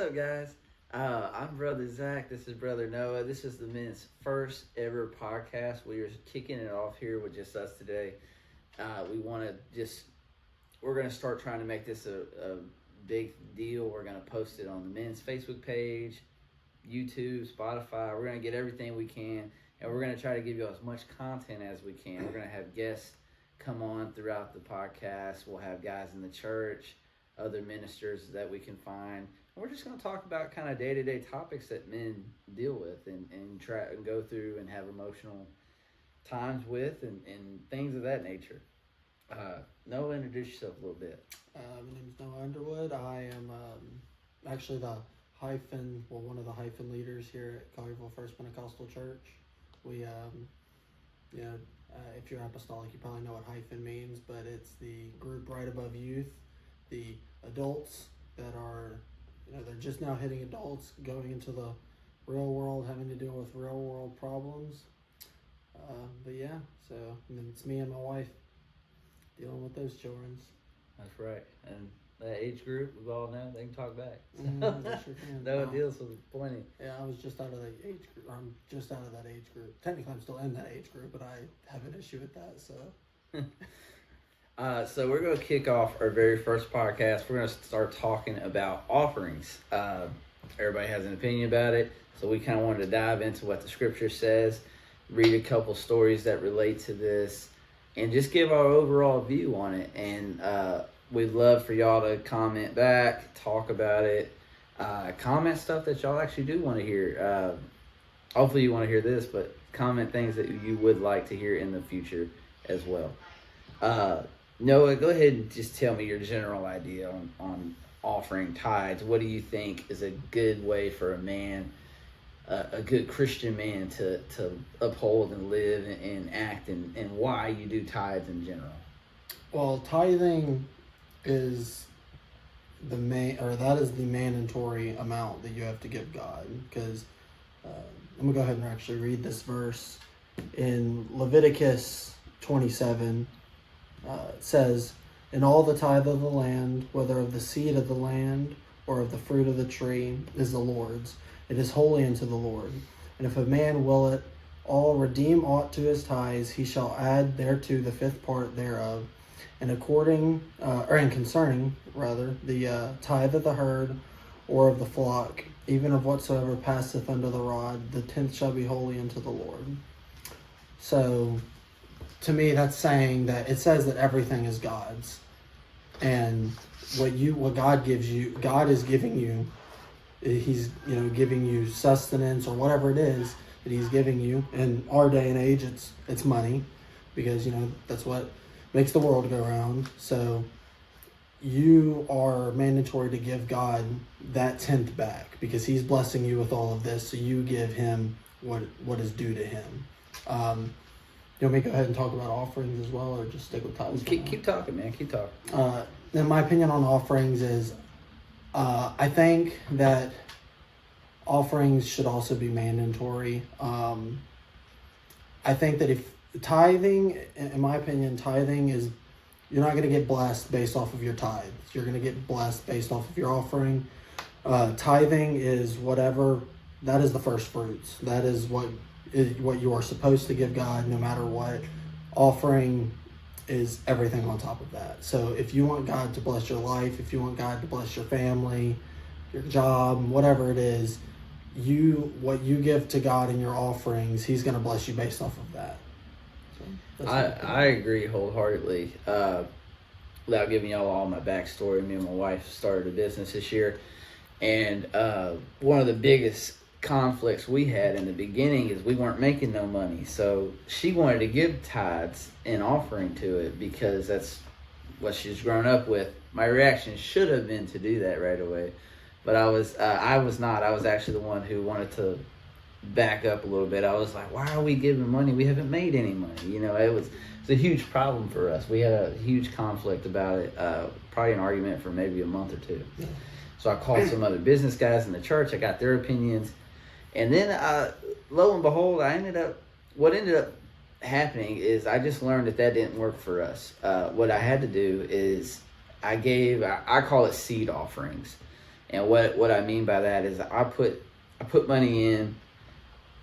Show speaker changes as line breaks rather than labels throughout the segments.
up, guys? I'm Brother Zach. This is Brother Noah. This is the men's first ever podcast. We are kicking it off here with just us today. We're going to start trying to make this a big deal. We're going to post it on the men's Facebook page, YouTube, Spotify. We're going to get everything we can, and we're going to try to give you as much content as we can. We're going to have guests come on throughout the podcast. We'll have guys in the church, other ministers that we can find. And we're just going to talk about kind of day-to-day topics that men deal with and try and go through and have emotional times with and things of that nature. Noah, introduce yourself a little bit.
My name is Noah Underwood. I am actually one of the hyphen leaders here at Collierville First Pentecostal Church. We, if you're apostolic, you probably know what hyphen means, but it's the group right above youth, the adults that are, they're just now hitting adults, going into the real world, having to deal with real world problems. And then it's me and my wife dealing with those children.
That's right. And that age group, we all know, they can talk back.
They sure can.
Noah deals with plenty.
Yeah, I was just out of the age group. I'm just out of that age group. Technically, I'm still in that age group, but I have an issue with that, so...
So we're going to kick off our very first podcast. We're going to start talking about offerings. Everybody has an opinion about it, so we kind of wanted to dive into what the scripture says, read a couple stories that relate to this, and just give our overall view on it. And we'd love for y'all to comment back, talk about it, comment stuff that y'all actually do want to hear. Hopefully you want to hear this, but comment things that you would like to hear in the future as well. Noah, go ahead and just tell me your general idea on offering tithes. What do you think is a good way for a man, a good Christian man, to uphold and live and act, and why you do tithes in general?
Well, tithing is the mandatory amount that you have to give God, because I'm going to go ahead and actually read this verse in Leviticus 27. It says, "And all the tithe of the land, whether of the seed of the land or of the fruit of the tree, is the Lord's. It is holy unto the Lord. And if a man will at all redeem aught to his tithes, he shall add thereto the fifth part thereof. And concerning the tithe of the herd or of the flock, even of whatsoever passeth under the rod, the tenth shall be holy unto the Lord." So, to me, that's saying that it says that everything is God's, and what God gives you, God is giving you. He's giving you sustenance or whatever it is that He's giving you. In our day and age, it's money, because that's what makes the world go round. So you are mandatory to give God that tenth back, because He's blessing you with all of this. So you give Him what is due to Him. You want me to go ahead and talk about offerings as well, or just stick with tithes?
Keep talking, man. Keep talking.
In my opinion on offerings is, I think that offerings should also be mandatory. I think that if tithing, in my opinion, tithing is, you're not going to get blessed based off of your tithes. You're going to get blessed based off of your offering. Tithing is whatever, that is the first fruits. That is what you are supposed to give God, no matter what. Offering is everything on top of that. So if you want God to bless your life, if you want God to bless your family, your job, whatever it is, what you give to God in your offerings, He's going to bless you based off of that. So
I agree wholeheartedly. Without giving y'all all my backstory, me and my wife started a business this year, and one of the biggest conflicts we had in the beginning is we weren't making no money. So she wanted to give tithes and offering to it because that's what she's grown up with. My reaction should have been to do that right away, but I was not. I was actually the one who wanted to back up a little bit. I was like, why are we giving money? We haven't made any money. It was a huge problem for us. We had a huge conflict about it, probably an argument for maybe a month or two. Yeah. So I called some other business guys in the church. I got their opinions. And then, lo and behold, what ended up happening is I just learned that didn't work for us. What I had to do is I call it seed offerings. And what I mean by that is I put money in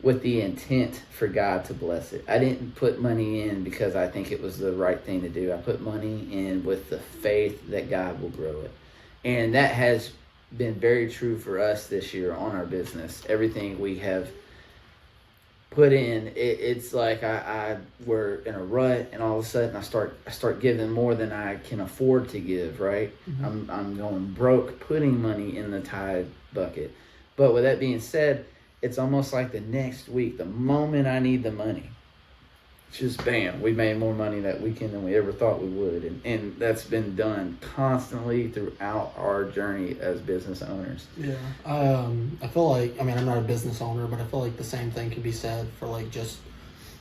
with the intent for God to bless it. I didn't put money in because I think it was the right thing to do. I put money in with the faith that God will grow it. And that has been very true for us this year on our business. Everything we have put in, it's like we're in a rut, and all of a sudden I start giving more than I can afford to give, right?
Mm-hmm.
I'm going broke putting money in the tithe bucket. But with that being said, it's almost like the next week, the moment I need the money, just bam, we made more money that weekend than we ever thought we would. And that's been done constantly throughout our journey as business owners.
Yeah. I feel like, I mean, I'm not a business owner, but I feel like the same thing can be said for like just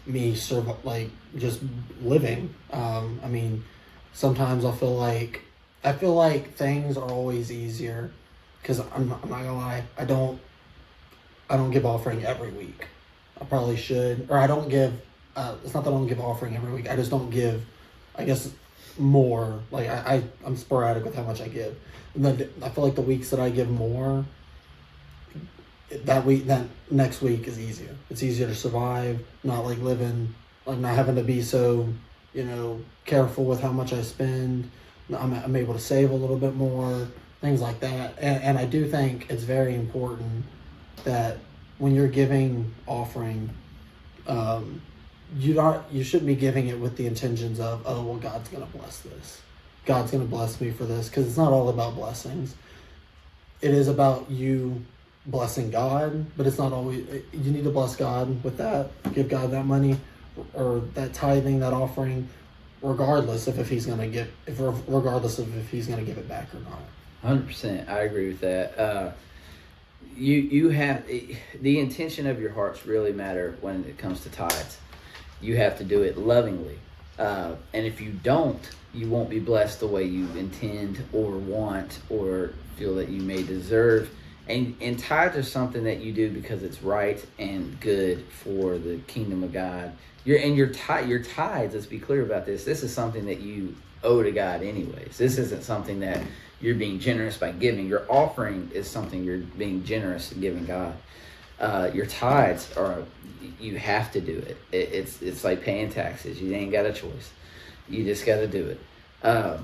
me just living. I mean, sometimes I feel like things are always easier because I'm not gonna lie, I don't give offering every week. I probably should, or I don't give. It's not that I don't give offering every week. I just don't give, I guess, more. Like I'm sporadic with how much I give. And then I feel like the weeks that I give more, that next week is easier. It's easier to survive. Not like living, like not having to be so, careful with how much I spend. I'm able to save a little bit more. Things like that. And I do think it's very important that when you're giving offering, you shouldn't be giving it with the intentions of, oh well, God's gonna bless this, God's gonna bless me for this, because it's not all about blessings. It is about you blessing God, but it's not always. You need to bless God with that, give God that money or that tithing, that offering, regardless of if he's gonna give if he's gonna give it back or not.
100%, I agree with that. You have the intention of your hearts really matter when it comes to tithes. You have to do it lovingly, and if you don't, you won't be blessed the way you intend or want or feel that you may deserve. And tithes are something that you do because it's right and good for the kingdom of God. Your tithes. Let's be clear about this. This is something that you owe to God anyways. This isn't something that you're being generous by giving. Your offering is something you're being generous in giving God. Your tithes are, you have to do it. It's like paying taxes. You ain't got a choice. You just got to do it.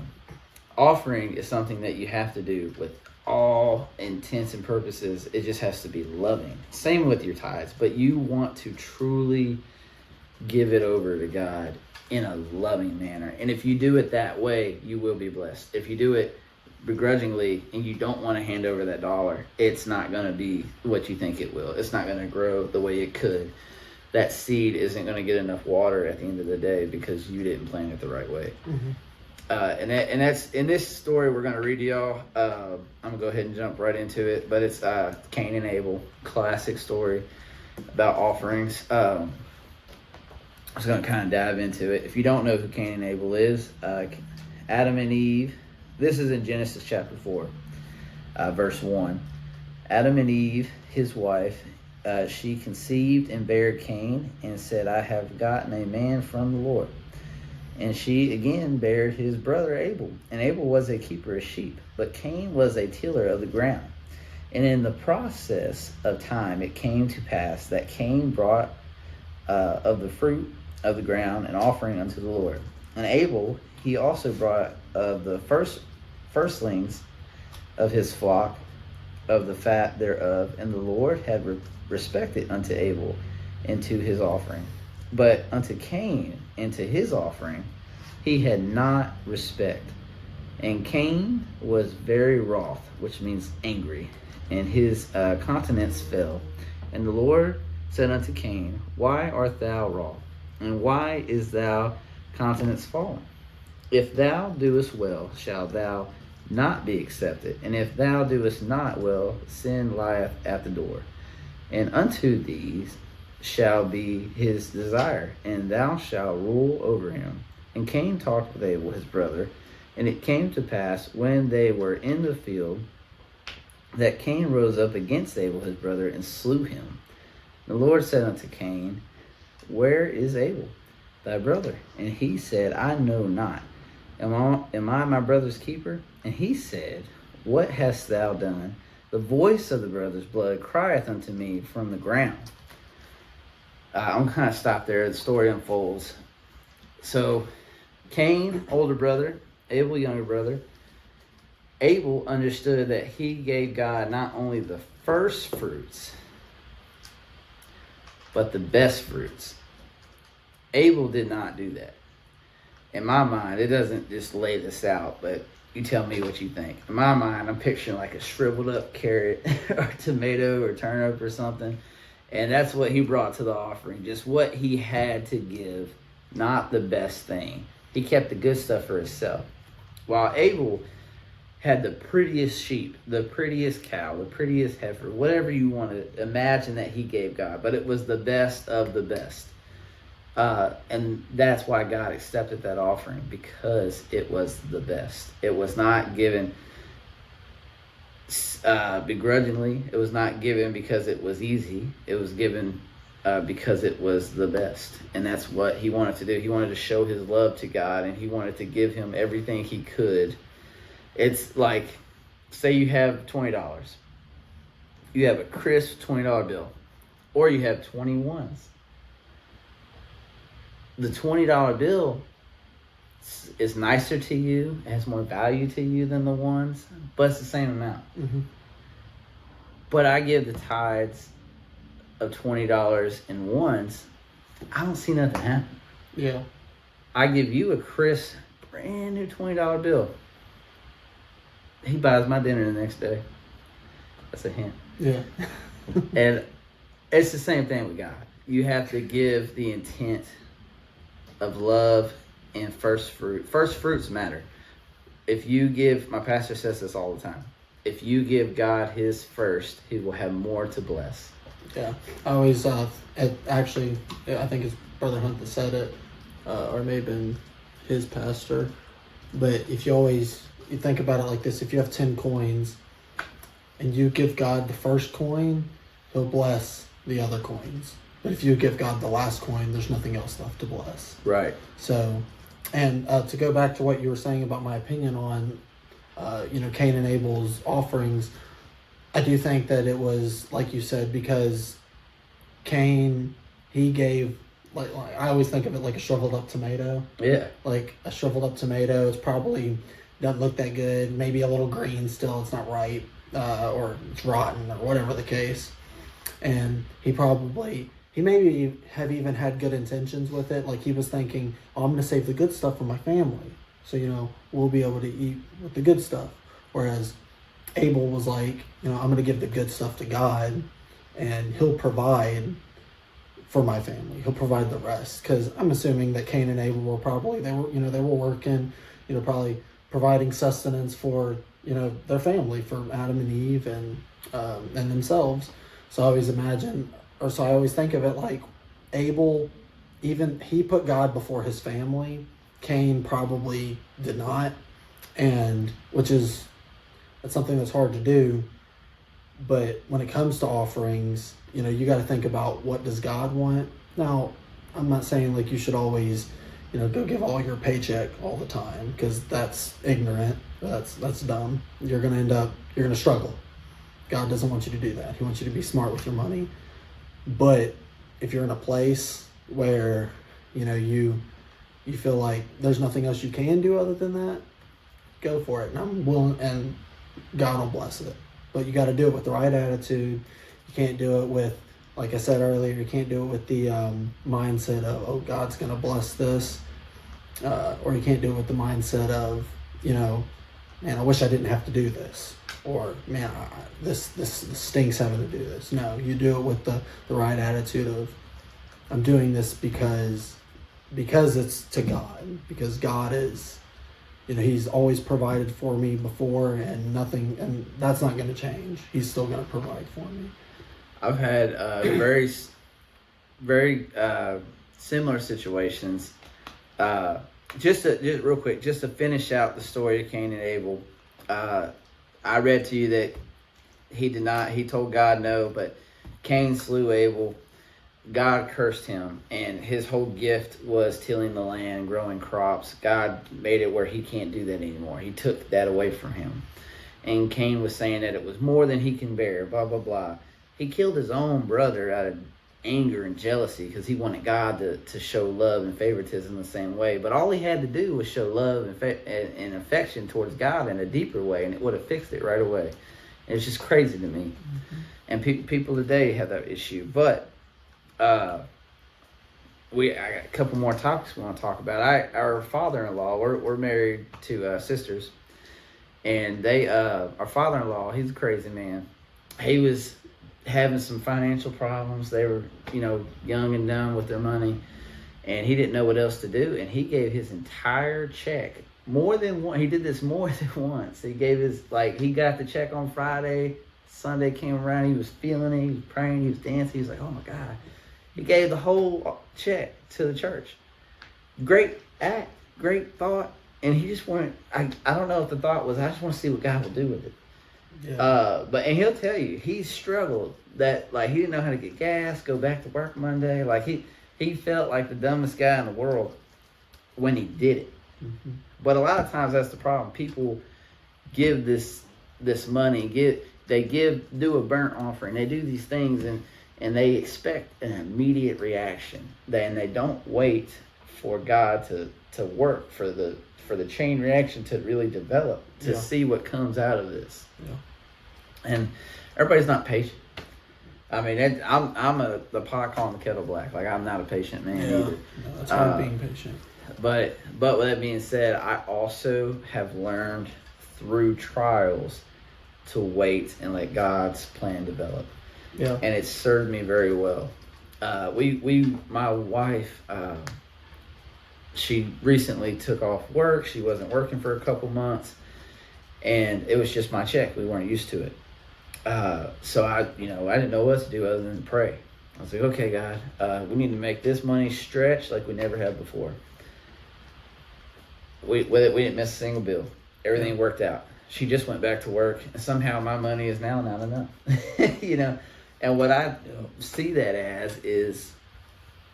Offering is something that you have to do with all intents and purposes. It just has to be loving. Same with your tithes, but you want to truly give it over to God in a loving manner. And if you do it that way, you will be blessed. If you do it begrudgingly and you don't want to hand over that dollar, it's not going to be what you think it will. It's not going to grow the way it could. That seed isn't going to get enough water at the end of the day because you didn't plant it the right way.
Mm-hmm.
And that's in this story we're going to read to y'all. I'm going to go ahead and jump right into it, but it's Cain and Abel, classic story about offerings. I'm just going to kind of dive into it. If you don't know who Cain and Abel is, Adam and Eve, this is in Genesis chapter 4, verse 1. Adam and Eve, his wife, she conceived and bare Cain and said, I have gotten a man from the Lord. And she again bare his brother Abel. And Abel was a keeper of sheep, but Cain was a tiller of the ground. And in the process of time it came to pass that Cain brought of the fruit of the ground an offering unto the Lord. And Abel, he also brought of the firstlings of his flock, of the fat thereof. And the Lord had respected unto Abel and to his offering. But unto Cain and to his offering he had not respect. And Cain was very wroth, which means angry, and his countenance fell. And the Lord said unto Cain, Why art thou wroth? And why is thou countenance fallen? If thou doest well, shalt thou not be accepted. And if thou doest not well, sin lieth at the door. And unto these shall be his desire, and thou shalt rule over him. And Cain talked with Abel his brother. And it came to pass, when they were in the field, that Cain rose up against Abel his brother, and slew him. The Lord said unto Cain, Where is Abel thy brother? And he said, I know not. Am I my brother's keeper? And he said, What hast thou done? The voice of the brother's blood crieth unto me from the ground. I'm going to kind of stop there. The story unfolds. So Cain, older brother, Abel, younger brother. Abel understood that he gave God not only the first fruits, but the best fruits. Abel did not do that. In my mind, it doesn't just lay this out, but you tell me what you think. In my mind, I'm picturing like a shriveled up carrot or tomato or turnip or something. And that's what he brought to the offering, just what he had to give, not the best thing. He kept the good stuff for himself. While Abel had the prettiest sheep, the prettiest cow, the prettiest heifer, whatever you want to imagine that he gave God, but it was the best of the best. And that's why God accepted that offering, because it was the best. It was not given begrudgingly. It was not given because it was easy. It was given because it was the best. And that's what he wanted to do. He wanted to show his love to God, and he wanted to give him everything he could. It's like, say you have $20. You have a crisp $20 bill, or you have 21s. The $20 bill is nicer to you, it has more value to you than the ones, but it's the same amount.
Mm-hmm.
But I give the tithes of $20 in ones, I don't see nothing happen.
Yeah.
I give you a crisp, brand new $20 bill. He buys my dinner the next day. That's a hint.
Yeah.
And it's the same thing with God. You have to give the intent of love and first fruit. First fruits matter. If you give, my pastor says this all the time, if you give God his first, he will have more to bless.
Yeah. I always, actually, I think it's Brother Hunt that said it, or it may have been his pastor, but if you think about it like this, if you have 10 coins and you give God the first coin, he'll bless the other coins. But if you give God the last coin, there's nothing else left to bless.
Right.
So, and to go back to what you were saying about my opinion on, Cain and Abel's offerings, I do think that it was, like you said, because Cain, he gave, like I always think of it like a shriveled up tomato.
Yeah.
Like a shriveled up tomato, it's probably doesn't look that good, maybe a little green still, it's not ripe, or it's rotten, or whatever the case. And he maybe have even had good intentions with it. Like he was thinking, I'm going to save the good stuff for my family. So, we'll be able to eat with the good stuff. Whereas Abel was like, I'm going to give the good stuff to God, and he'll provide for my family. He'll provide the rest. Because I'm assuming that Cain and Abel were probably, they were working, probably providing sustenance for, their family, for Adam and Eve and themselves. So I always think of it like Abel, even he put God before his family. Cain probably did not, and that's something that's hard to do. But when it comes to offerings, you got to think about, what does God want? Now, I'm not saying like you should always, go give all your paycheck all the time, because that's ignorant. That's dumb. You're gonna struggle. God doesn't want you to do that. He wants you to be smart with your money. But if you're in a place where, you feel like there's nothing else you can do other than that, go for it. And I'm willing, and God will bless it. But you got to do it with the right attitude. You can't do it with, like I said earlier, you can't do it with the mindset of, oh, God's going to bless this. Or you can't do it with the mindset of, man, I wish I didn't have to do this. Or, man, this stinks having to do this. No, you do it with the right attitude of, I'm doing this because it's to God. Because God is, he's always provided for me before, and that's not going to change. He's still going to provide for me.
I've had very, very similar situations. Just real quick, just to finish out the story of Cain and Abel. I read to you that he told God no, but Cain slew Abel. God cursed him, and his whole gift was tilling the land, growing crops. God made it where he can't do that anymore. He took that away from him. and Cain was saying that it was more than he can bear, blah, blah, blah. He killed his own brother out of anger and jealousy because he wanted God to show love and favoritism the same way. But all he had to do was show love and affection towards God in a deeper way, and it would have fixed it right away. And it's just crazy to me. Mm-hmm. And people today have that issue. But I got a couple more topics we want to talk about. Our father-in-law, we're married to sisters, and our father-in-law, he's a crazy man. He was having some financial problems. They were, young and dumb with their money, and he didn't know what else to do. And he gave his entire check, more than one. He did this more than once. He gave he got the check on Friday. Sunday came around. He was feeling it. He was praying. He was dancing. He was like, "Oh my God!" He gave the whole check to the church. Great act, great thought, and he just wanted. I don't know if the thought was, I just want to see what God will do with it. Yeah. And he'll tell you he struggled that he didn't know how to get gas, go back to work Monday. He felt like the dumbest guy in the world when he did it. Mm-hmm. But a lot of times that's the problem. People give this money, do a burnt offering, they do these things and they expect an immediate reaction. And they don't wait for God to work, for the chain reaction to really develop, to see what comes out of this. Yeah. And everybody's not patient. I mean, I'm the pot calling the kettle black. I'm not a patient man either.
No, that's hard being patient.
But with that being said, I also have learned through trials to wait and let God's plan develop. Yeah. And it's served me very well. My wife, she recently took off work. She wasn't working for a couple months, and it was just my check. We weren't used to it. So I didn't know what to do other than pray. I was like, okay, God, we need to make this money stretch like we never have before. We didn't miss a single bill. Everything worked out. She just went back to work, and somehow my money is now not enough. And what I see that as is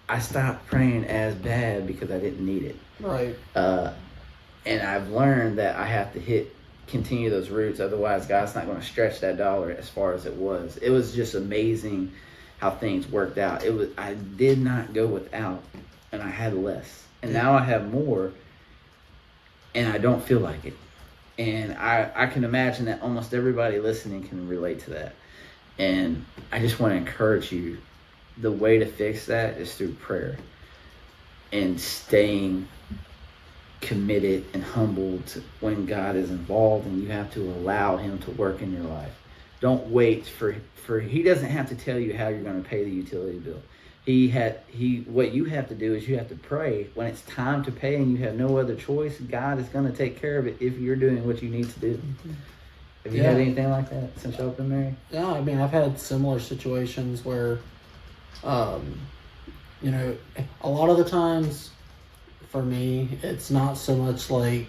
I stopped praying as bad because I didn't need it.
Right.
And I've learned that I have to continue those roots. Otherwise, God's not going to stretch that dollar as far as it was. It was just amazing how things worked out. I did not go without, and I had less. And now I have more, and I don't feel like it. And I can imagine that almost everybody listening can relate to that. And I just want to encourage you, the way to fix that is through prayer and staying committed and humbled when God is involved, and you have to allow him to work in your life. Don't wait for he doesn't have to tell you how you're going to pay the utility bill. What you have to do is you have to pray when it's time to pay and you have no other choice. God is going to take care of it if you're doing what you need to do. Mm-hmm. Have you had anything like that since y'all been married?
Yeah, I mean, I've had similar situations where, a lot of the times for me, it's not so much I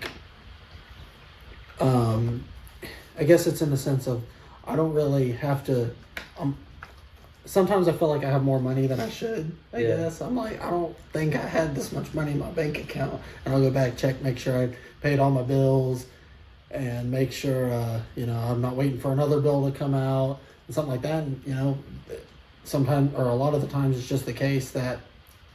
guess it's in the sense of I don't really have to, sometimes I feel like I have more money than I should, I guess. I'm like, I don't think I had this much money in my bank account. And I'll go back, check, make sure I paid all my bills, and make sure, I'm not waiting for another bill to come out and something like that. And, sometimes, or a lot of the times, it's just the case that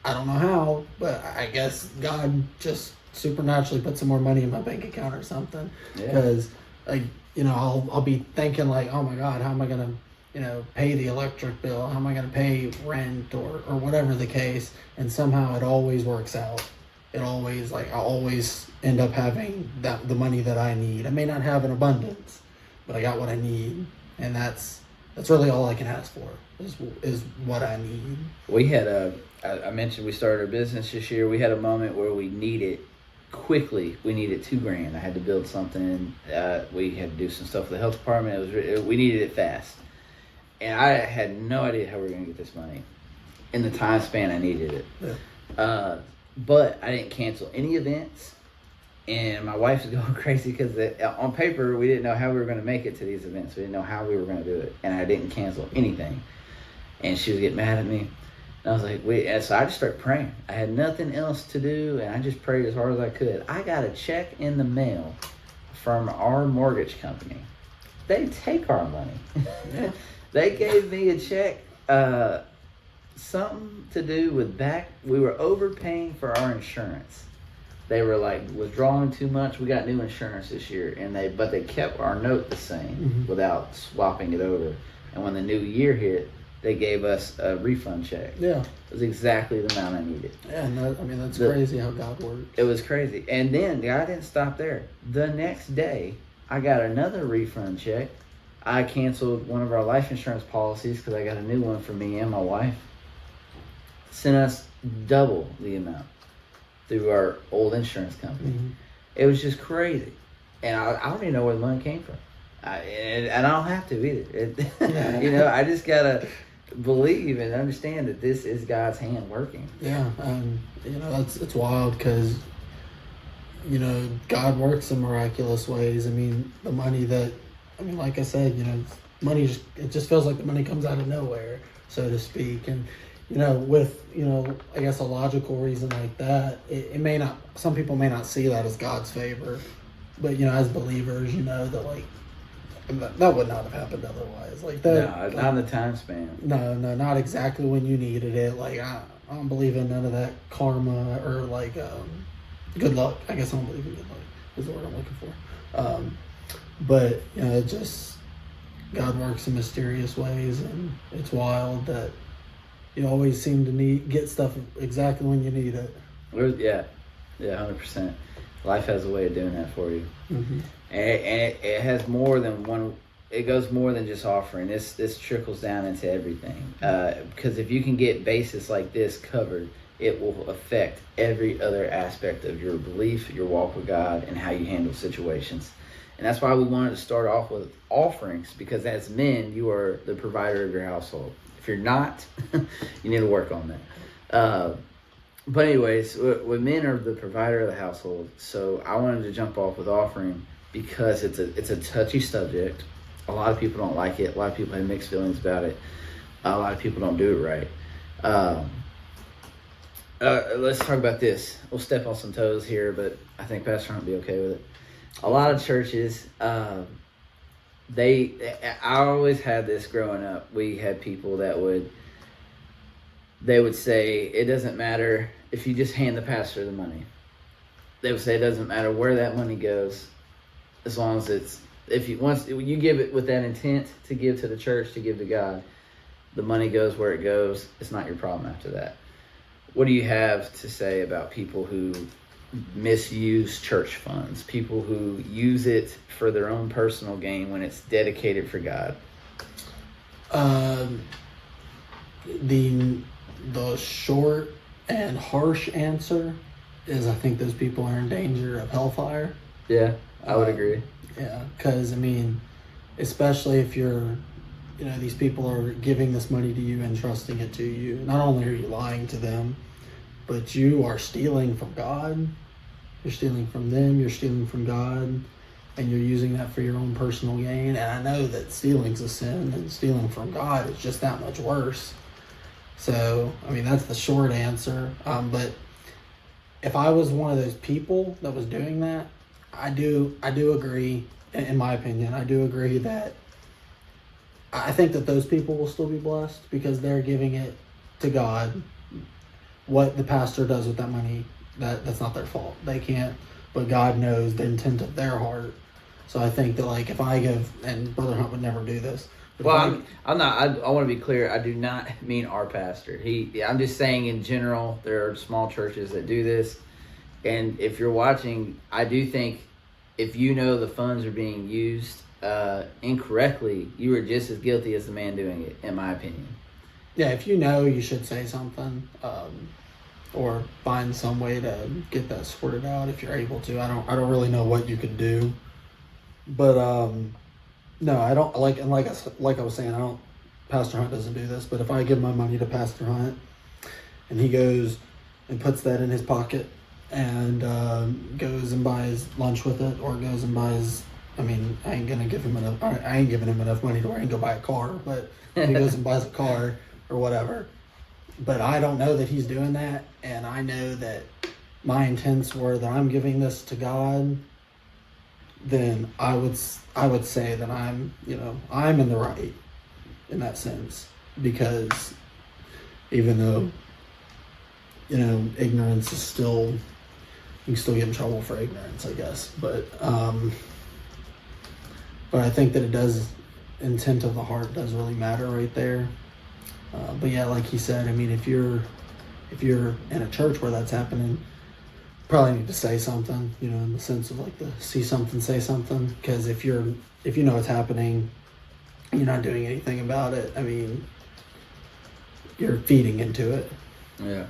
I don't know how, but I guess God just supernaturally put some more money in my bank account or something. Because, I'll be thinking oh my God, how am I going to, pay the electric bill? How am I going to pay rent or whatever the case? And somehow it always works out. It always, I always end up having the money that I need. I may not have an abundance, but I got what I need. And that's really all I can ask for is what I need.
We had I mentioned we started our business this year. We had a moment where we needed $2,000. I had to build something. We had to do some stuff with the health department. We needed it fast. And I had no idea how we were going to get this money in the time span I needed it. Yeah. But I didn't cancel any events. And my wife was going crazy because on paper, we didn't know how we were going to make it to these events. We didn't know how we were going to do it. And I didn't cancel anything. And she was getting mad at me. And I was like, wait. So I just started praying. I had nothing else to do. And I just prayed as hard as I could. I got a check in the mail from our mortgage company they take our money.
Yeah.
They gave me a check, something to do with we were overpaying for our insurance. They were like withdrawing too much. We got new insurance this year, but they kept our note the same without swapping it over. And when the new year hit, they gave us a refund check.
Yeah,
it was exactly the amount I needed.
Yeah, and that's crazy how God works.
It was crazy. And then God didn't stop there. The next day, I got another refund check. I canceled one of our life insurance policies because I got a new one for me and my wife. Sent us double the amount through our old insurance company. It was just crazy. And I don't even know where the money came from. And I don't have to either. You know, I just got to believe and understand that this is God's hand working.
Yeah, you know, it's wild because, you know, God works in miraculous ways. I mean, the money like I said, you know, it just feels like the money comes out of nowhere, so to speak. And, you know, with, you know, I guess a logical reason like that, it may not, some people may not see that as God's favor, but, you know, as believers, you know, that like, that would not have happened otherwise. Like that.
No, not in the time span.
No, not exactly when you needed it. Like, I don't believe in none of that karma or like, good luck. I guess I don't believe in good luck is the word I'm looking for. But, you know, it just, God works in mysterious ways, and it's wild that you always seem to get stuff exactly when you need it.
Yeah, 100%. Life has a way of doing that for you. And it has more than one. It goes more than just offering. This trickles down into everything. Because if you can get bases like this covered, it will affect every other aspect of your belief, your walk with God, and how you handle situations. And that's why we wanted to start off with offerings, because as men, you are the provider of your household. If you're not, you need to work on that. But anyways, men are the provider of the household. So I wanted to jump off with offering because it's a touchy subject. A lot of people don't like it. A lot of people have mixed feelings about it. A lot of people don't do it right. Let's talk about this. We'll step on some toes here, but I think Pastor Hunt will be okay with it. A lot of churches, I always had this growing up. We had people that would say, it doesn't matter if you just hand the pastor the money. They would say it doesn't matter where that money goes, as long as once you give it with that intent to give to the church, to give to God, the money goes where it goes. It's not your problem after that. What do you have to say about people who misuse church funds, people who use it for their own personal gain when it's dedicated for God?
The short and harsh answer is I think those people are in danger of hellfire.
Yeah, I would agree.
Yeah, because I mean, especially if you're, you know, these people are giving this money to you and trusting it to you. Not only are you lying to them, but you are stealing from God. You're stealing from them. You're stealing from God, and you're using that for your own personal gain. And I know that stealing's a sin, and stealing from God is just that much worse. So, I mean, that's the short answer. But if I was one of those people that was doing that, I do agree, in my opinion, I do agree that I think that those people will still be blessed because they're giving it to God. What the pastor does with that money, that's not their fault. They can't, but God knows the intent of their heart. So I think that, like, if I give, and Brother Hunt would never do this.
Well, I'm not. I want to be clear. I do not mean our pastor. I'm just saying in general, there are small churches that do this. And if you're watching, I do think if you know the funds are being used incorrectly, you are just as guilty as the man doing it, in my opinion.
Yeah, if you know, you should say something, or find some way to get that sorted out if you're able to. I don't really know what you could do, but no, I don't like I was saying, Pastor Hunt doesn't do this, but if I give my money to Pastor Hunt and he goes and puts that in his pocket and goes and buys lunch with it, or goes and buys, I mean, I ain't giving him enough money to where he can go buy a car, but if he goes and buys a car or whatever. But I don't know that he's doing that, and I know that my intents were that I'm giving this to God. then I would say that I'm in the right in that sense, because even though ignorance is still, you can still get in trouble for ignorance, I guess, but I think that it does, intent of the heart does really matter right there. But yeah, like he said, I mean, if you're in a church where that's happening, probably need to say something, in the sense of like the see something, say something. Because if you know it's happening, you're not doing anything about it. I mean, you're feeding into it.
Yeah.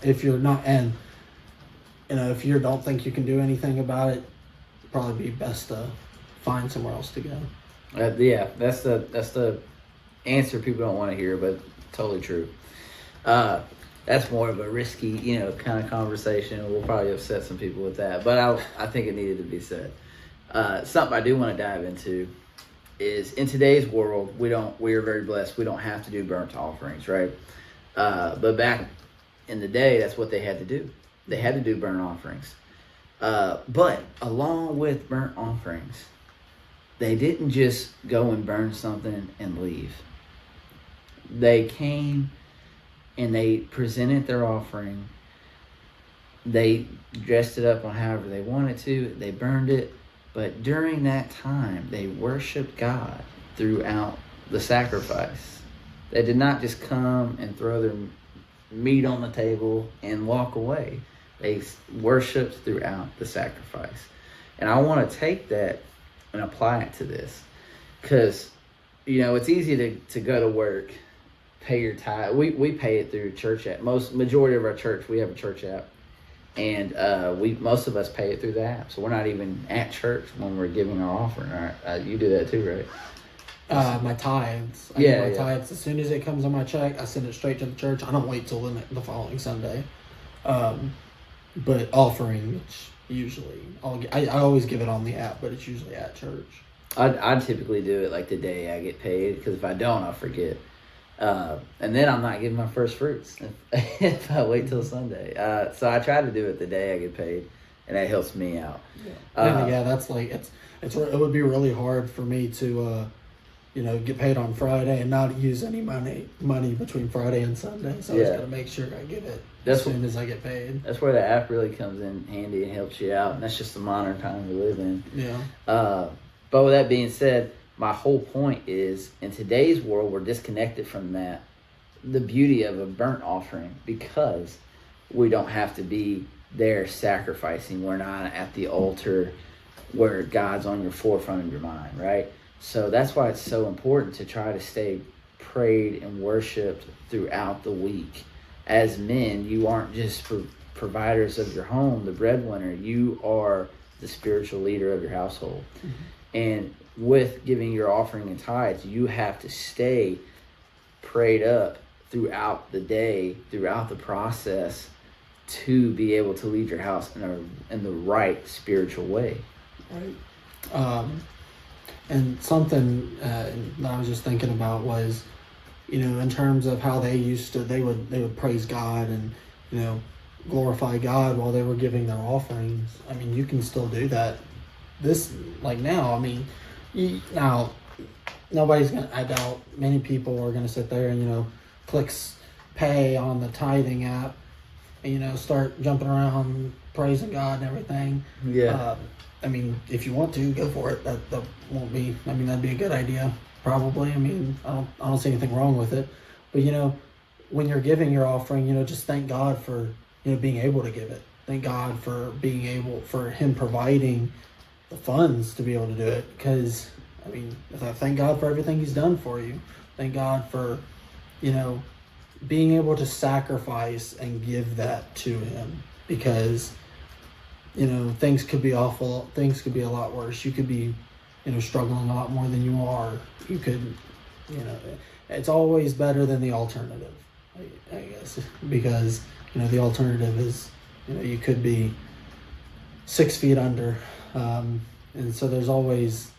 If you're not, and if you don't think you can do anything about it, probably be best to find somewhere else to go.
Yeah, that's the answer people don't want to hear, but totally true. That's more of a risky, kind of conversation. We'll probably upset some people with that, but I think it needed to be said. Something I do want to dive into is, in today's world, we are very blessed. We don't have to do burnt offerings, right? But back in the day, that's what they had to do. They had to do burnt offerings. But along with burnt offerings, they didn't just go and burn something and leave. They came and they presented their offering. They dressed it up on however they wanted to. They burned it. But during that time, they worshiped God throughout the sacrifice. They did not just come and throw their meat on the table and walk away. They worshiped throughout the sacrifice. And I want to take that and apply it to this. Because, it's easy to go to work, pay your tithe. We pay it through church app. Majority of our church, we have a church app. And most of us pay it through the app. So we're not even at church when we're giving our offering. Right? You do that too, right?
My tithes. I do my tithes. As soon as it comes on my check, I send it straight to the church. I don't wait till the following Sunday. But offering, which usually I always give it on the app, but it's usually at church.
I typically do it like the day I get paid, because if I don't, I'll forget. And then I'm not giving my first fruits if I wait till Sunday. So I try to do it the day I get paid, and that helps me out.
Yeah, that's like it would be really hard for me to get paid on Friday and not use any money between Friday and Sunday. So I just gotta make sure I get it as soon as I get paid.
That's where the app really comes in handy and helps you out. And that's just the modern time we live in.
Yeah.
But with that being said, my whole point is, in today's world, we're disconnected from that, the beauty of a burnt offering, because we don't have to be there sacrificing. We're not at the altar where God's on your forefront of your mind, right? So that's why it's so important to try to stay prayed and worshiped throughout the week. As men, you aren't just providers of your home, the breadwinner. You are the spiritual leader of your household. Mm-hmm. And with giving your offering and tithes, you have to stay prayed up throughout the day, throughout the process, to be able to lead your house in the right spiritual way.
Right. And something that I was just thinking about was, in terms of how they would praise God and, glorify God while they were giving their offerings. I mean, you can still do that. Now, I mean, now nobody's gonna, I doubt many people are gonna sit there and, click pay on the tithing app and, start jumping around praising God and everything.
Yeah.
I mean, if you want to, go for it. That won't be, I mean, that'd be a good idea, probably. I mean, I don't see anything wrong with it. But, when you're giving your offering, just thank God for, being able to give it. Thank God for Him providing the funds to be able to do it. Because, I mean, thank God for everything He's done for you. Thank God for, being able to sacrifice and give that to Him. Because, things could be awful. Things could be a lot worse. You could be, struggling a lot more than you are. You could, it's always better than the alternative, I guess. Because, the alternative is, you could be 6 feet under. And so there's always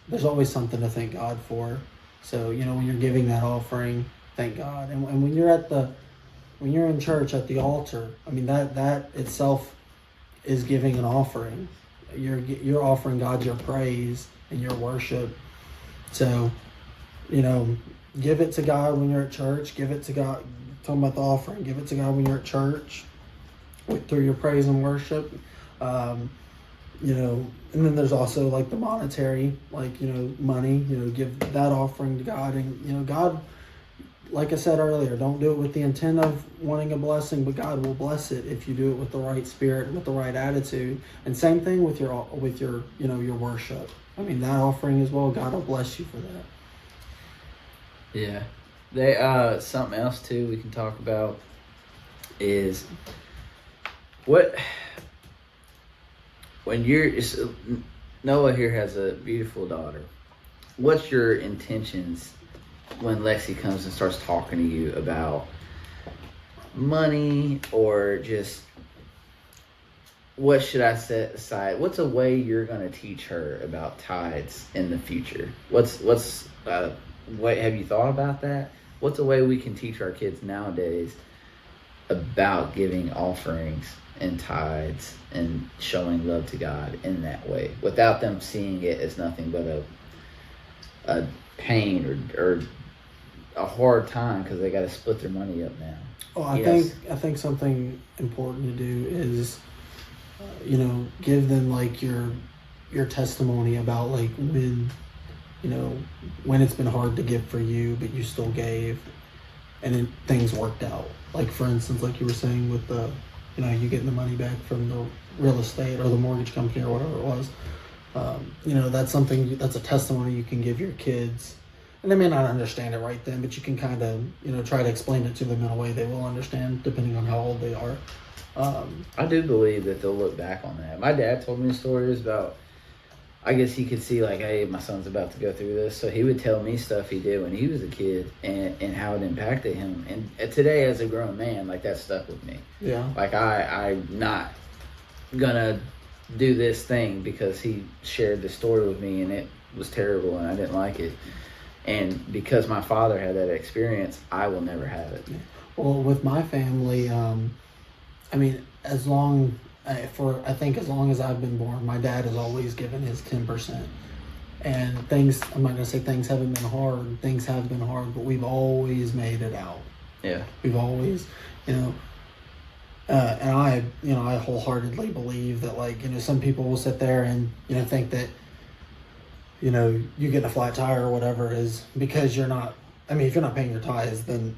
something to thank God for. So, when you're giving that offering, thank God. And when you're in church at the altar, I mean, that itself is giving an offering. you're offering God your praise and your worship. So, give it to God when you're at church. Give it to God. Talking about the offering, give it to God when you're at church through your praise and worship. And then there's also like the monetary, like, money, give that offering to God. And, God, like I said earlier, don't do it with the intent of wanting a blessing, but God will bless it if you do it with the right spirit and with the right attitude. And same thing with your your worship. I mean, that offering as well, God will bless you for that.
Yeah. They something else too we can talk about is when Noah here has a beautiful daughter. What's your intentions when Lexi comes and starts talking to you about money, or just what should I set aside? What's a way you're going to teach her about tithes in the future? What's what have you thought about that? What's a way we can teach our kids nowadays about giving offerings and tithes and showing love to God in that way, without them seeing it as nothing but a pain or a hard time because they got to split their money up now?
Well, I think something important to do is, give them like your testimony about like when it's been hard to give for you, but you still gave, and then things worked out. Like for instance, like you were saying with the, you getting the money back from the real estate or the mortgage company or whatever it was. That's a testimony you can give your kids. And they may not understand it right then, but you can kind of, try to explain it to them in a way they will understand, depending on how old they are.
I do believe that they'll look back on that. My dad told me stories about, I guess he could see like, hey, my son's about to go through this. So he would tell me stuff he did when he was a kid and how it impacted him. And today as a grown man, like that stuck with me.
Yeah.
Like I'm not gonna do this thing because he shared the story with me and it was terrible and I didn't like it. And because my father had that experience, I will never have it.
Well, with my family, as long as I've been born, my dad has always given his 10%. And I'm not going to say things haven't been hard. Things have been hard, but we've always made it out.
Yeah.
We've always, and I wholeheartedly believe that, like, some people will sit there and, think that, you get a flat tire or whatever is because you're not, if you're not paying your tithes, then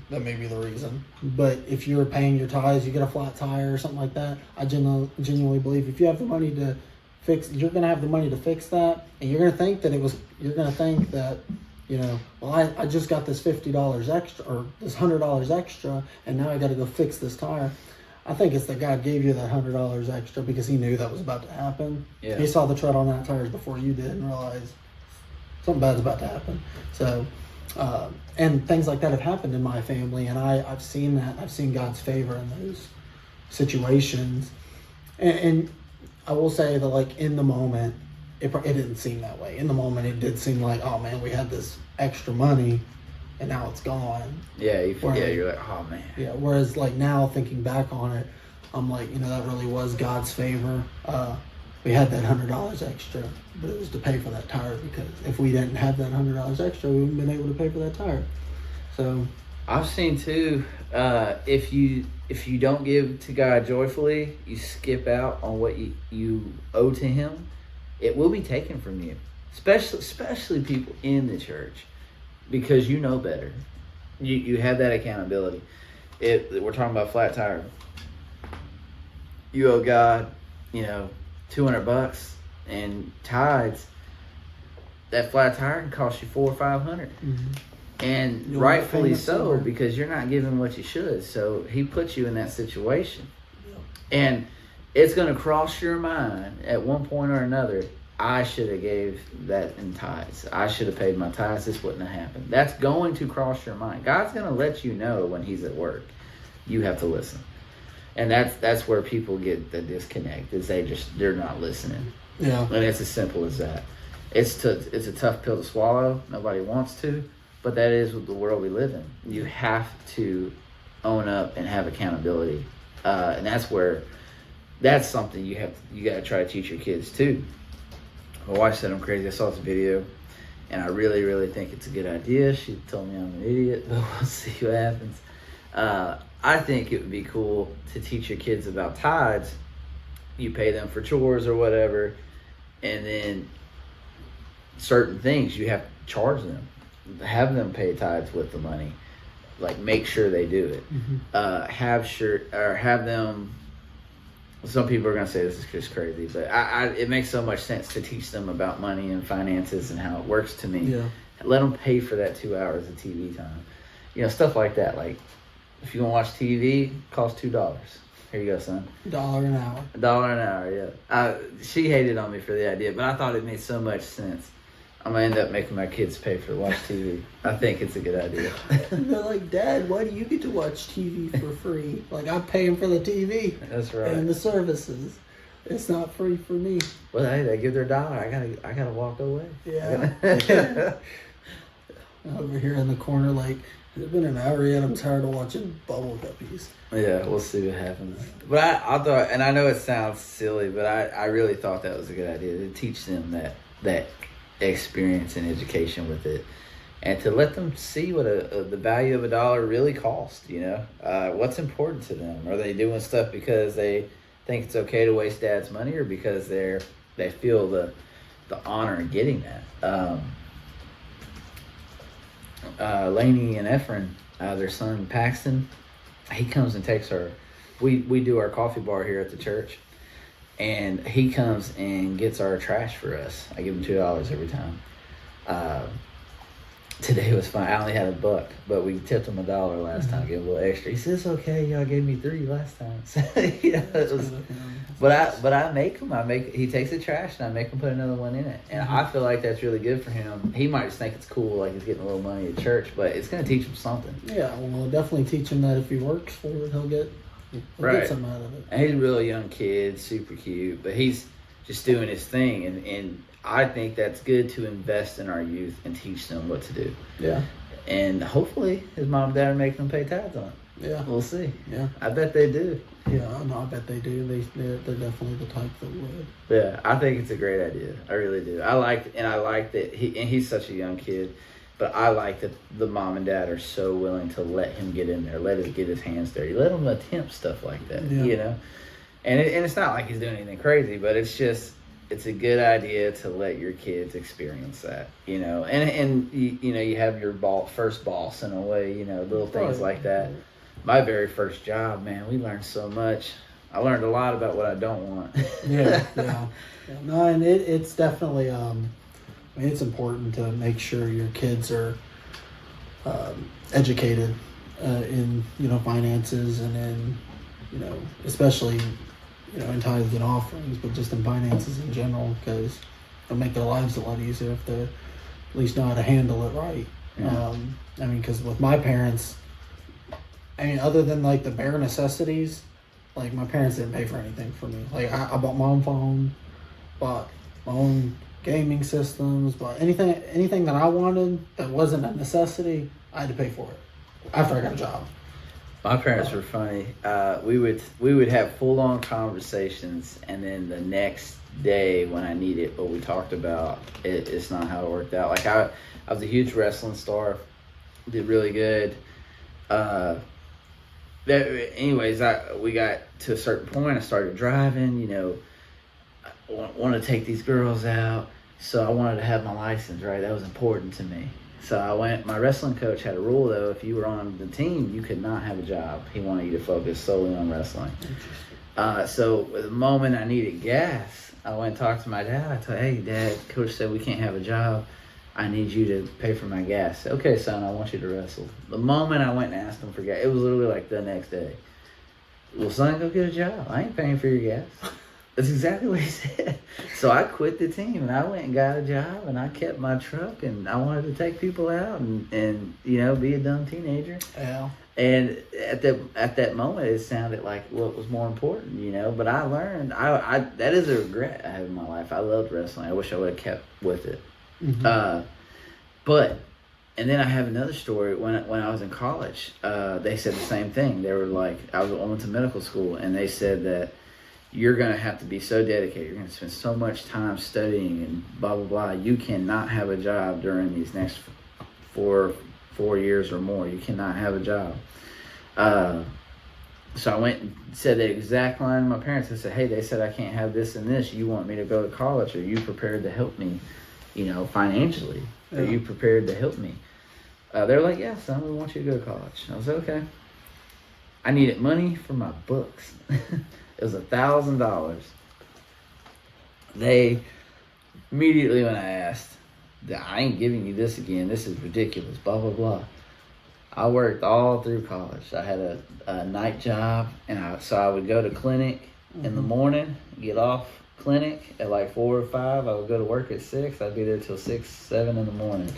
that may be the reason. But if you're paying your tithes, you get a flat tire or something like that. I genuinely believe if you have the money to fix, you're going to have the money to fix that. And you're going to think that I just got this $50 extra or this $100 extra, and now I got to go fix this tire. I think it's that God gave you that $100 extra because he knew that was about to happen.
Yeah.
He saw the tread on that tires before you did and realized something bad's about to happen. So, and things like that have happened in my family, and I've seen that. I've seen God's favor in those situations. And I will say that, like, in the moment, it didn't seem that way. In the moment, it did seem like, oh man, we had this extra money, and now it's gone. Yeah,
you're like, oh man.
Yeah, whereas like now thinking back on it, I'm like, that really was God's favor. We had that $100 extra, but it was to pay for that tire, because if we didn't have that $100 extra, we wouldn't have been able to pay for that tire. So
I've seen too, if you don't give to God joyfully, you skip out on what you owe to him, it will be taken from you. Especially people in the church, because you know better. You have that accountability. We're talking about flat tire. You owe God, $200 and tithes. That flat tire can cost you $400 or $500,
mm-hmm.
and rightfully so, because you're not giving what you should. So he puts you in that situation, and it's going to cross your mind at one point or another. I should have gave that in tithes. I should have paid my tithes. This wouldn't have happened. That's going to cross your mind. God's going to let you know when he's at work. You have to listen. And that's where people get the disconnect, is they're not listening.
Yeah.
And it's as simple as that. It's a tough pill to swallow. Nobody wants to, but that is the world we live in. You have to own up and have accountability. And that's where that's something you got to try to teach your kids too. My wife said I'm crazy. I saw this video, and I really, really think it's a good idea. She told me I'm an idiot, but we'll see what happens. I think it would be cool to teach your kids about tithes. You pay them for chores or whatever, and then certain things you have to charge them. Have them pay tithes with the money. Like, make sure they do it. Have them. Some people are gonna say this is just crazy, but it makes so much sense to teach them about money and finances and how it works to me.
Yeah.
Let them pay for that 2 hours of TV time. Stuff like that. Like, if you want to watch TV, it costs $2. Here you go, son.
$1 an hour.
$1 an hour, yeah. She hated on me for the idea, but I thought it made so much sense. I'm going to end up making my kids pay for watch TV. I think it's a good idea.
They're like, Dad, why do you get to watch TV for free? Like, I'm paying for the TV.
That's right.
And the services. It's not free for me.
Well, hey, they give their $1. I gotta walk away.
Yeah. Over here in the corner, like, it's been an hour yet. I'm tired of watching Bubble Guppies.
Yeah, we'll see what happens. But I thought, and I know it sounds silly, but I really thought that was a good idea to teach them that experience and education with it, and to let them see what the value of $1 really costs. What's important to them. Are they doing stuff because they think it's okay to waste Dad's money, or because they feel the honor in getting that? Lainey and Efren, their son Paxton, he comes and takes our. We do our coffee bar here at the church. And he comes and gets our trash for us. I give him $2 every time. Today was fun. I only had $1, but we tipped him $1 last time. Gave him a little extra. He says, "Okay, y'all gave me $3 last time." So, it was. But I make him. He takes the trash and I make him put another one in it. And I feel like that's really good for him. He might just think it's cool, like he's getting a little money at church, but it's going to teach him something.
Yeah, well, it'll definitely teach him that if he works for it, he'll get something out of it.
And he's a really young kid, super cute, but he's just doing his thing. And I think that's good to invest in our youth and teach them what to do.
Yeah.
And hopefully his mom and dad are making him pay tithes on it.
Yeah.
We'll see.
Yeah.
I bet they do.
Yeah, no, I bet they do. They're definitely the type that would.
Yeah, I think it's a great idea. I really do. I like that he's such a young kid, but I like that the mom and dad are so willing to let him get in there, let him get his hands dirty, let him attempt stuff like that, And it's not like he's doing anything crazy, but it's a good idea to let your kids experience that, And you have your first boss in a way, little things like that. My very first job, man, we learned so much. I learned a lot about what I don't want.
Yeah. No, and it's definitely, it's important to make sure your kids are educated in, finances and in, especially, in tithes and offerings, but just in finances in general, because it'll make their lives a lot easier if they at least know how to handle it right.
Yeah.
Because with my parents, other than like the bare necessities, like my parents didn't pay for anything for me. Like I bought my own phone, bought my own gaming systems, bought anything that I wanted that wasn't a necessity, I had to pay for it after I got a job.
My parents were funny. We would have full on conversations, and then the next day when I needed what we talked about, it's not how it worked out. Like I was a huge wrestling star, did really good. Anyways, we got to a certain point. I started driving. I want to take these girls out, so I wanted to have my license. Right, that was important to me. So I went. My wrestling coach had a rule though: if you were on the team, you could not have a job. He wanted you to focus solely on wrestling. So the moment I needed gas, I went and talked to my dad. I told, "Hey, Dad, Coach said we can't have a job. I need you to pay for my gas." "Okay, son, I want you to wrestle." The moment I went and asked him for gas, it was literally like the next day. "Well, son, go get a job. I ain't paying for your gas." That's exactly what he said. So I quit the team and I went and got a job and I kept my truck and I wanted to take people out and be a dumb teenager.
Yeah.
And at that moment, it sounded like what was more important, But I learned. I that is a regret I have in my life. I loved wrestling. I wish I would have kept with it. Mm-hmm. And then I have another story. When I was in college, they said the same thing. They were like, I went to medical school, and they said that you're going to have to be so dedicated. You're going to spend so much time studying and blah, blah, blah. You cannot have a job during these next four years or more. You cannot have a job. So I went and said the exact line to my parents. I said, hey, they said I can't have this and this. You want me to go to college? Are you prepared to help me, financially? Are you prepared to help me? They're like, yeah, son, we want you to go to college. I was like, okay. I needed money for my books. It was $1,000. They immediately, when I asked, I ain't giving you this again. This is ridiculous, blah, blah, blah. I worked all through college. I had a night job, and so I would go to clinic in the morning, get off clinic at like 4 or 5. I would go to work at 6. I'd be there till 6, 7 in the morning.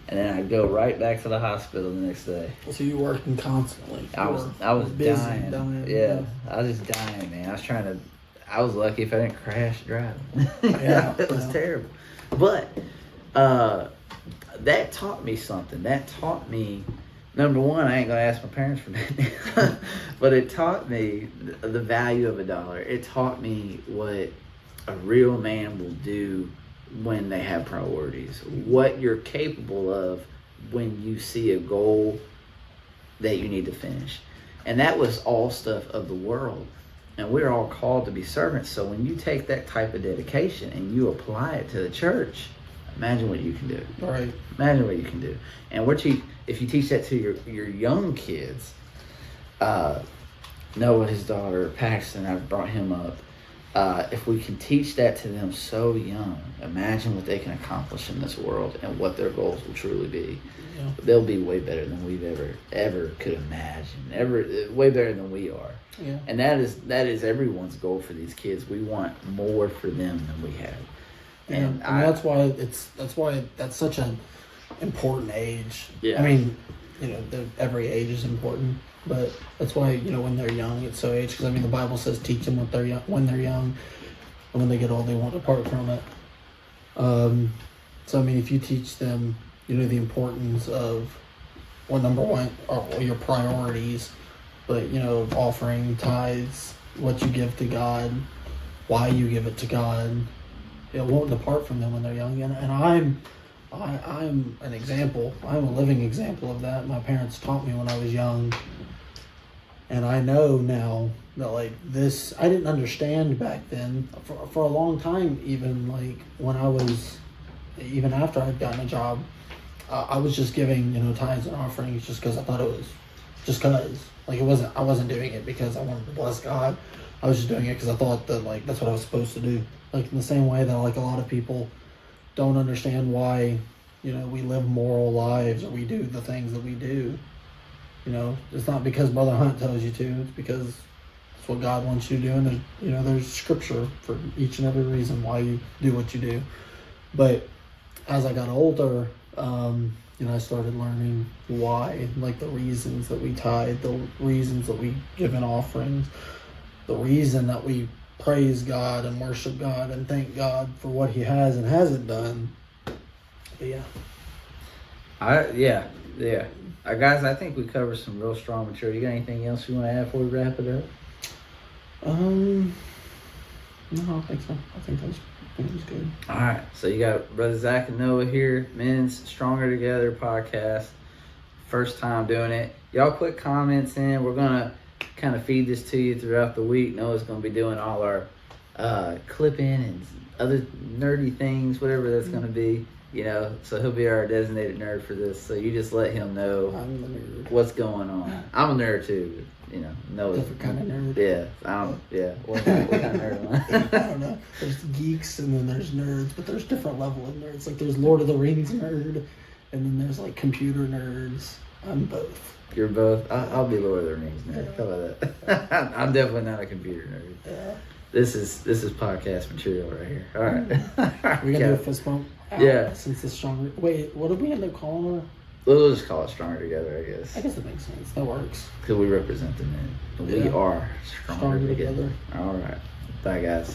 And then I'd go right back to the hospital the next day.
So you were working constantly.
I was busy, dying. Yeah, I was just dying, man. I was lucky if I didn't crash driving.
Yeah.
It was terrible. But that taught me something. That taught me, number one, I ain't going to ask my parents for that. But it taught me the value of $1. It taught me what a real man will do when they have priorities, what you're capable of when you see a goal that you need to finish. And that was all stuff of the world. And we're all called to be servants. So when you take that type of dedication and you apply it to the church, imagine what you can do.
Right.
Imagine what you can do. And if you teach that to your young kids, Noah, his daughter, Paxton, I've brought him up. If we can teach that to them so young, imagine what they can accomplish in this world and what their goals will truly be. Yeah. They'll be way better than we've ever could imagine. Way better than we are.
Yeah.
And that is everyone's goal for these kids. We want more for them than we have.
And that's why that's such an important age.
Yeah.
I mean, every age is important. But that's why, when they're young, it's so age. Because, the Bible says teach them when they're young. And when they get old, they won't depart from it. So, if you teach them, the importance of, number one, your priorities. But, offering tithes, what you give to God, why you give it to God. It won't depart from them when they're young. And I'm an example. I'm a living example of that. My parents taught me when I was young. And I know now that this, I didn't understand back then for a long time, even when I was, even after I'd gotten a job, I was just giving, tithes and offerings just because I thought it was, just because. I wasn't doing it because I wanted to bless God. I was just doing it because I thought that that's what I was supposed to do. In the same way that a lot of people don't understand why, we live moral lives or we do the things that we do. It's not because Brother Hunt tells you to. It's because it's what God wants you to do. And there's scripture for each and every reason why you do what you do. But as I got older, I started learning why, the reasons that we tithe, the reasons that we give in offerings, the reason that we praise God and worship God and thank God for what He has and hasn't done. But
yeah. Guys, I think we covered some real strong material. You got anything else you want to add before we wrap it up?
No, I don't think so. I think that's good.
All right. So you got Brother Zach and Noah here, Men's Stronger Together podcast. First time doing it. Y'all put comments in. We're going to kind of feed this to you throughout the week. Noah's going to be doing all our clipping and other nerdy things, whatever that's going to be. So he'll be our designated nerd for this. So you just let him know
I'm the nerd.
What's going on. I'm a nerd too, but Noah's
different kind of nerd.
Yeah. What kind of nerd am I?
I don't know. There's geeks and then there's nerds, but there's different level of nerds. There's Lord of the Rings nerd, and then there's computer nerds. I'm both.
You're both. I'll be Lord of the Rings nerd. How about that? I'm definitely not a computer nerd.
Yeah.
This is podcast material right here. All right.
We're gonna do a fist bump.
Yeah.
Since it's stronger. Wait, what did we end up calling her?
We'll just call it Stronger Together, I guess.
I guess that makes sense. That works.
Because we represent the men. We are stronger together. All right. Bye, guys.